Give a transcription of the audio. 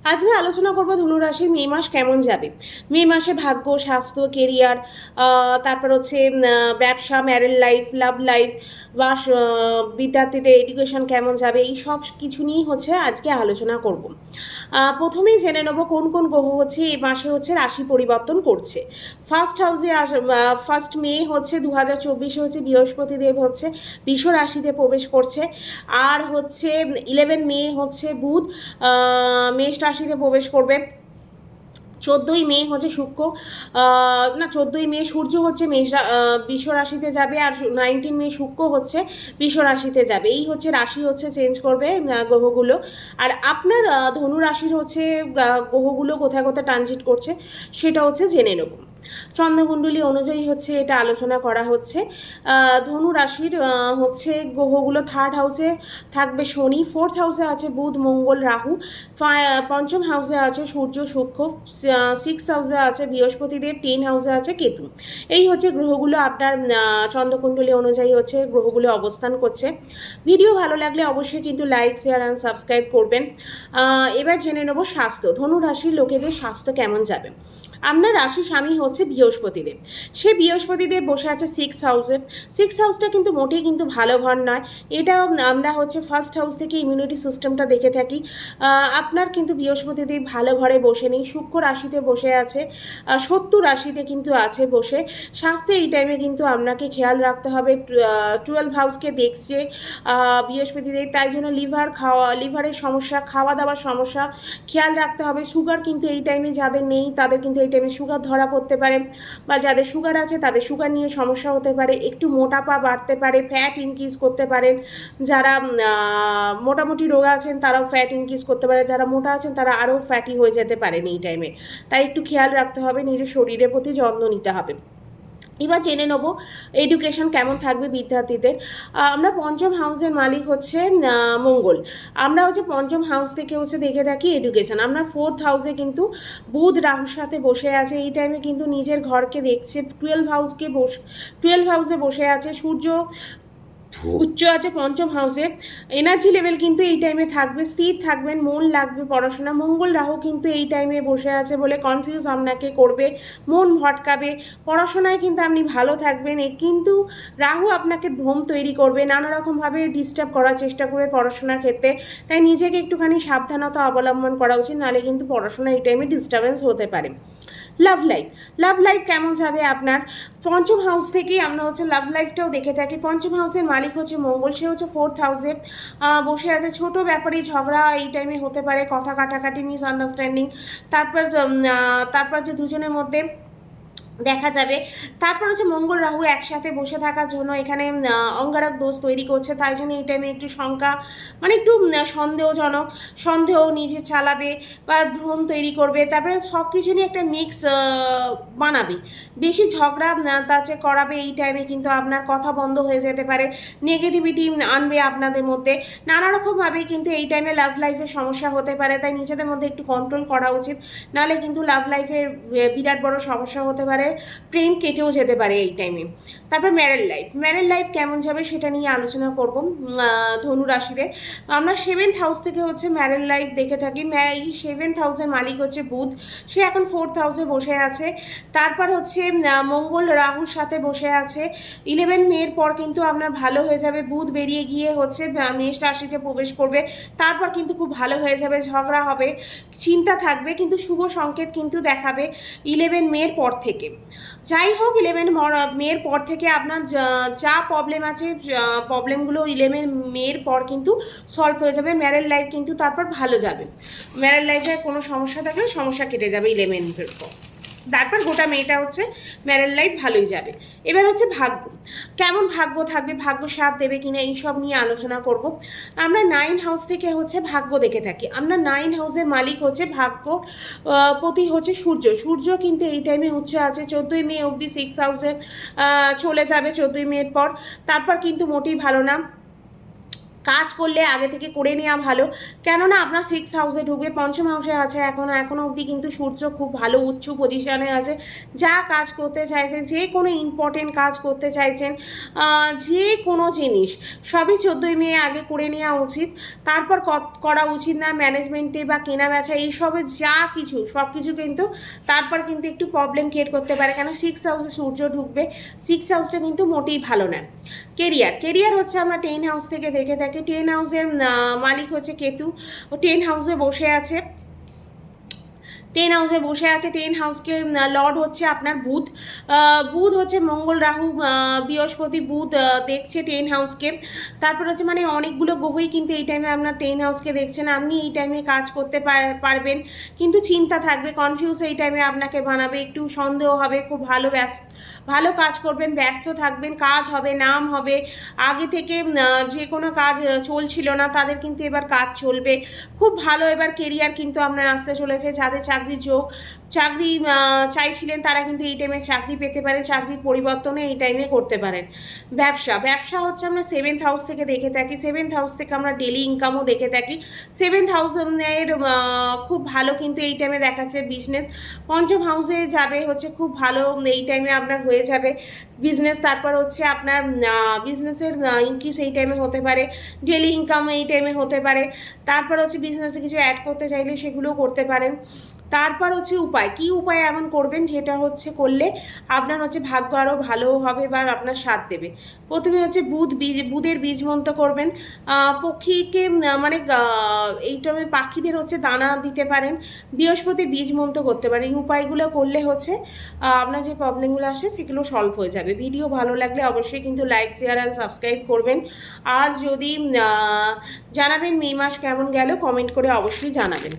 আজকে আলোচনা করব ধনুরাশির মে মাস কেমন যাবে। মে মাসে ভাগ্য, স্বাস্থ্য, কেরিয়ার, তারপর হচ্ছে ব্যবসা, ম্যারেড লাইফ, লাভ লাইফ বা বিদ্যার্থীদের এডুকেশন কেমন যাবে, এই সব কিছু নিয়েই হচ্ছে আজকে আলোচনা করব। প্রথমেই জেনে নেব কোন কোন গ্রহ হচ্ছে এই মাসে হচ্ছে রাশি পরিবর্তন করছে। ফার্স্ট হাউসে ফার্স্ট মে হচ্ছে 2024 হচ্ছে বৃহস্পতি দেব হচ্ছে বৃষ রাশিতে প্রবেশ করছে। আর হচ্ছে 11 মে হচ্ছে বুধ মেষ রাশিতে প্রবেশ করবে। 14ই মে হচ্ছে শুক্র, না 14ই মে সূর্য হচ্ছে বৃষ রাশিতে যাবে। আর 19 মে শুক্র হচ্ছে বৃষ রাশিতে যাবে। এই হচ্ছে রাশি হচ্ছে চেঞ্জ করবে গ্রহগুলো। আর আপনার ধনু রাশির হচ্ছে গ্রহগুলো কোথায় কোথায় ট্রানজিট করছে সেটা হচ্ছে জেনে নেব। চন্দ্রকুণ্ডলী অনুযায়ী হচ্ছে এটা আলোচনা করা হচ্ছে। ধনু রাশির হচ্ছে গ্রহগুলো থার্ড হাউসে থাকবে শনি, ফোর্থ হাউসে আছে বুধ, মঙ্গল, রাহু, পঞ্চম হাউসে আছে সূর্য, শুক্র, সিক্স হাউসে আছে বৃহস্পতিদেব, 10 হাউসে আছে কেতু। এই হচ্ছে গ্রহগুলো আপনার চন্দ্রকুণ্ডলী অনুযায়ী হচ্ছে গ্রহগুলো অবস্থান করছে। ভিডিও ভালো লাগলে অবশ্যই কিন্তু লাইক, শেয়ার অ্যান্ড সাবস্ক্রাইব করবেন। এবার জেনে নেব স্বাস্থ্য। ধনু রাশির লোকেদের স্বাস্থ্য কেমন যাবে। আপনার রাশি স্বামী হচ্ছে বৃহস্পতিদেব। সে বৃহস্পতিদেব বসে আছে সিক্স হাউসটা কিন্তু মোটেই কিন্তু ভালো ঘর নয়। এটা আমরা হচ্ছে ফার্স্ট হাউস থেকে ইমিউনিটি সিস্টেমটা দেখে থাকি। আপনার কিন্তু বৃহস্পতিদেব ভালো ঘরে বসে নেই, সূক্ষ্ম রাশিতে বসে আছে, শত্রু রাশিতে কিন্তু আছে বসে। স্বাস্থ্যে এই টাইমে কিন্তু আপনাকে খেয়াল রাখতে হবে। 12 হাউসকে দেখছে বৃহস্পতিদেব, তাই জন্য লিভারের সমস্যা, খাওয়া দাওয়ার সমস্যা খেয়াল রাখতে হবে। সুগার কিন্তু এই টাইমে যাদের নেই তাদের কিন্তু এই টাইমে সুগার ধরা পড়তে পারে, বা যাদের সুগার আছে তাদের সুগার নিয়ে সমস্যা হতে পারে। একটু মোটাপা বাড়তে পারে, ফ্যাট ইনক্রিজ করতে পারেন। যারা মোটামুটি রোগা আছেন তারাও ফ্যাট ইনক্রিজ করতে পারে, যারা মোটা আছেন তারা আরও ফ্যাটি হয়ে যেতে পারেন এই টাইমে। তাই একটু খেয়াল রাখতে হবে, নিজের শরীরের প্রতি যত্ন নিতে হবে। এবার জেনে নেব এডুকেশন কেমন থাকবে বিদ্যার্থীদের। আমরা পঞ্চম হাউসের মালিক হচ্ছে মঙ্গল। আমরা হচ্ছে পঞ্চম হাউস থেকে হচ্ছে দেখে থাকি এডুকেশন। আমরা ফোর্থ হাউসে কিন্তু বুধ রাহুর সাথে বসে আছে। এই টাইমে কিন্তু নিজের ঘরকে দেখছে। 12 হাউসে বসে আছে সূর্য, উচ্চ আছে পঞ্চম হাউসে। এনার্জি লেভেল কিন্তু এই টাইমে থাকবে, স্থির থাকবেন, মন লাগবে পড়াশোনা। মঙ্গল রাহু কিন্তু এই টাইমে বসে আছে বলে কনফিউজ আপনাকে করবে, মন ভটকাবে। পড়াশোনায় কিন্তু আপনি ভালো থাকবেন, কিন্তু রাহু আপনাকে ভ্রম তৈরি করবে, নানা রকমভাবে ডিস্টার্ব করার চেষ্টা করবে পড়াশোনার ক্ষেত্রে। তাই নিজেকে একটুখানি সাবধানতা অবলম্বন করা উচিত, নাহলে কিন্তু পড়াশোনা এই টাইমে ডিস্টার্বেন্স হতে পারে। লাভ লাইফ কেমন যাবে আপনার। পঞ্চম হাউস থেকেই আমরা হচ্ছে লাভ লাইফটাও দেখে থাকি। পঞ্চম হাউসের মালিক হচ্ছে মঙ্গল, সে হচ্ছে ফোর্থ হাউসে বসে আছে। ছোট ব্যাপারে ঝগড়া এই টাইমে হতে পারে, কথা কাটাকাটি, মিসআন্ডারস্ট্যান্ডিং। তারপর যে দুজনের মধ্যে দেখা যাবে। তারপর হচ্ছে মঙ্গল রাহু একসাথে বসে থাকার জন্য এখানে অঙ্গারক দোষ তৈরি করছে। তাই জন্য এই টাইমে একটু শঙ্কা, মানে একটু সন্দেহজনক, সন্দেহ নিজে চালাবে বা ভ্রম তৈরি করবে। তারপরে সব কিছু নিয়ে একটা মিক্স বানাবে, বেশি ঝগড়া তাছে করাবে। এই টাইমে কিন্তু আপনার কথা বন্ধ হয়ে যেতে পারে, নেগেটিভিটি আনবে আপনাদের মধ্যে। নানা রকমভাবেই কিন্তু এই টাইমে লাভ লাইফের সমস্যা হতে পারে। তাই নিজেদের মধ্যে একটু কন্ট্রোল করা উচিত, নাহলে কিন্তু লাভ লাইফের বিরাট বড় সমস্যা হতে পারে, প্রেম কেটেও যেতে পারে এই টাইমে। তারপর ম্যারেড লাইফ কেমন যাবে সেটা নিয়ে আলোচনা করব। ধনু রাশিতে আমরা 7th হাউস থেকে হচ্ছে ম্যারেড লাইফ দেখে থাকি। এই 7th হাউসের মালিক হচ্ছে বুধ, সে এখন 4th হাউসে বসে আছে। তারপর হচ্ছে মঙ্গল রাহুর সাথে বসে আছে। 11 মের পর কিন্তু আপনার ভালো হয়ে যাবে। বুধ বেরিয়ে গিয়ে হচ্ছে মেষ রাশিতে প্রবেশ করবে। তারপর কিন্তু খুব ভালো হয়ে যাবে, ঝগড়া হবে, চিন্তা থাকবে, কিন্তু শুভ সংকেত কিন্তু দেখাবে 11 মের পর থেকে। যাই হোক, 11 মের পর থেকে আপনার যা প্রবলেম আছে প্রবলেমগুলো 11 মের পর কিন্তু সলভ হয়ে যাবে। ম্যারেড লাইফ কিন্তু তারপর ভালো যাবে। ম্যারেড লাইফে কোনো সমস্যা থাকলে সমস্যা কেটে যাবে 11 মের পর। তারপর গোটা মেয়েটা হচ্ছে ম্যারেড লাইফ ভালোই যাবে। এবার হচ্ছে ভাগ্য, কেমন ভাগ্য থাকবে, ভাগ্য সাথ দেবে কিনা, এইসব নিয়ে আলোচনা করব। আমরা 9 হাউস থেকে হচ্ছে ভাগ্য দেখে থাকি। আমরা 9 হাউসের মালিক হচ্ছে ভাগ্য প্রতি হচ্ছে সূর্য কিন্তু এই টাইমে উচ্চ আছে। 14ই মে অবধি 6 হাউসে চলে যাবে 14ই মের পর। তারপর কিন্তু মোটেই ভালো না। কাজ করলে আগে থেকে করে নেওয়া ভালো, কেননা আপনার 6 হাউসে ঢুকবে, পঞ্চম হাউসে আছে এখনও অবধি কিন্তু সূর্য খুব ভালো উচ্চ পজিশনে আছে। যা কাজ করতে চাইছেন, যে কোনো ইম্পর্টেন্ট কাজ করতে চাইছেন, যে কোনো জিনিস সবই 14ই মে আগে করে নেওয়া উচিত, তারপর করা উচিত না ম্যানেজমেন্টে বা কেনা বেচা এইসবে যা কিছু সব কিছু কিন্তু তারপর কিন্তু একটু প্রবলেম ক্রিয়েট করতে পারে, কেন 6 হাউসে সূর্য ঢুকবে। 6 হাউসটা কিন্তু মোটেই ভালো না। কেরিয়ার হচ্ছে আমরা 10 হাউস থেকে দেখে থাকি। 10 হাউসের মালিক হচ্ছে কেতু, ও 10 হাউসে বসে আছে। 10 হাউসে বসে আছে। 10 হাউসকে লর্ড হচ্ছে আপনার বুধ। বুধ হচ্ছে মঙ্গল, রাহু, বৃহস্পতি, বুধ দেখছে 10 হাউসকে। তারপর হচ্ছে মানে অনেকগুলো গ্রহই কিন্তু এই টাইমে আপনার 10 হাউসকে দেখছেন। আপনি এই টাইমে কাজ করতে পারবেন, কিন্তু চিন্তা থাকবে, কনফিউজ এই টাইমে আপনাকে বানাবে, একটু সন্দেহ হবে, খুব ভালো কাজ করবেন, ব্যস্ত থাকবেন, কাজ হবে, নাম হবে। আগে থেকে যে কোনো কাজ চলছিল না তাদের কিন্তু এবার কাজ চলবে, খুব ভালো এবার কেরিয়ার কিন্তু আপনার আসতে চলেছে। যাদের চাকরির যোগ, চাকরি চাইছিলেন তারা কিন্তু এই টাইমে চাকরি পেতে পারে, চাকরির পরিবর্তনে এই টাইমে করতে পারেন। ব্যবসা হচ্ছে আমরা 7th হাউস থেকে দেখে থাকি। 7th হাউস থেকে আমরা ডেলি ইনকামও দেখে থাকি। 7th হাউসের খুব ভালো কিন্তু এই টাইমে দেখাচ্ছে বিজনেস। পঞ্চম হাউসে যাবে হচ্ছে খুব ভালো এই টাইমে আপনার হয়ে যাবে বিজনেস। তারপর হচ্ছে আপনার বিজনেসের ইনক্রিজ এই টাইমে হতে পারে, ডেলি ইনকাম এই টাইমে হতে পারে। তারপর হচ্ছে বিজনেসে কিছু অ্যাড করতে চাইলে সেগুলোও করতে পারেন। তারপর হচ্ছে কী উপায় এমন করবেন যেটা হচ্ছে করলে আপনার হচ্ছে ভাগ্য আরও ভালো হবে বা আপনার সাথ দেবে। প্রথমে হচ্ছে বুধের বীজ মন্ত্র করবেন। পক্ষীকে মানে এই টাইমে পাখিদের হচ্ছে দানা দিতে পারেন। বৃহস্পতি বীজ মন্ত্র করতে পারেন। এই উপায়গুলো করলে হচ্ছে আপনার যে প্রবলেমগুলো আসে সেগুলো সলভ হয়ে যাবে। ভিডিও ভালো লাগলে অবশ্যই কিন্তু লাইক, শেয়ার অ্যান্ড সাবস্ক্রাইব করবেন। আর যদি জানাবেন মে মাস কেমন গেল কমেন্ট করে অবশ্যই জানাবেন।